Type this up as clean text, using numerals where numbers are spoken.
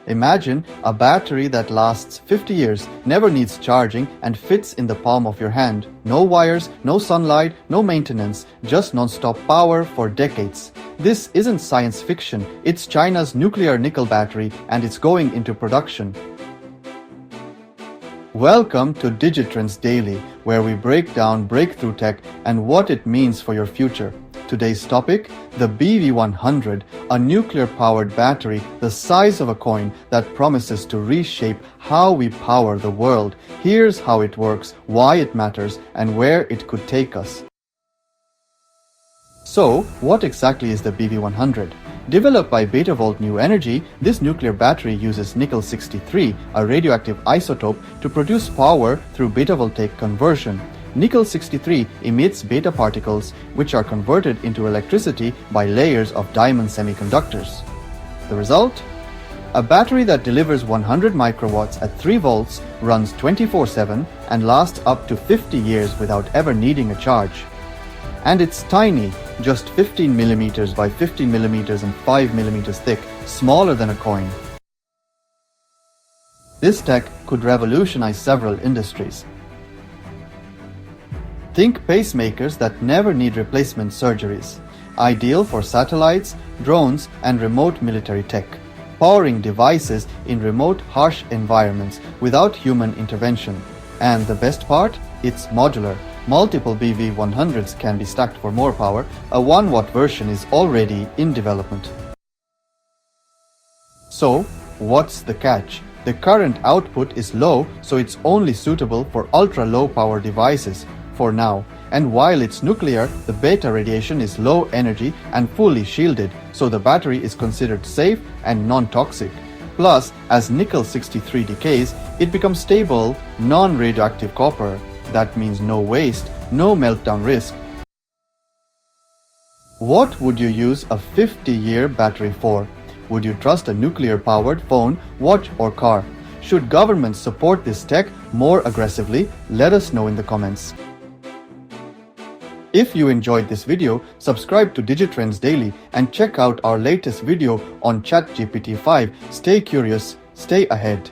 Imagine a battery that lasts 50 years, never needs charging, and fits in the palm of your hand. No wires, no sunlight, no maintenance, just non-stop power for decades. This isn't science fiction, it's China's nuclear nickel battery, and it's going into production. Welcome to Digitrends Daily, where we break down breakthrough tech and what it means for your future. Today's topic, the BV100, a nuclear-powered battery the size of a coin that promises to reshape how we power the world. Here's how it works, why it matters, and where it could take us. So, what exactly is the BV100? Developed by Betavolt New Energy, this nuclear battery uses nickel-63, a radioactive isotope, to produce power through beta-voltaic conversion. Nickel-63 emits beta particles, which are converted into electricity by layers of diamond semiconductors. The result? A battery that delivers 100 microwatts at 3 volts, runs 24/7, and lasts up to 50 years without ever needing a charge. And it's tiny, just 15 millimeters by 15 millimeters and 5 millimeters thick, smaller than a coin. This tech could revolutionize several industries. Think pacemakers that never need replacement surgeries, ideal for satellites, drones, and remote military tech, powering devices in remote, harsh environments without human intervention. And the best part? It's modular. Multiple BV100s can be stacked for more power. A 1-watt version is already in development. So, what's the catch? The current output is low, so it's only suitable for ultra-low power devices for now. And while it's nuclear, the beta radiation is low energy and fully shielded, so the battery is considered safe and non-toxic. Plus, as nickel-63 decays, it becomes stable, non-radioactive copper. That means no waste, no meltdown risk. What would you use a 50-year battery for? Would you trust a nuclear-powered phone, watch, or car? Should governments support this tech more aggressively? Let us know in the comments. If you enjoyed this video, subscribe to Digitrends Daily and check out our latest video on ChatGPT 5. Stay curious, stay ahead.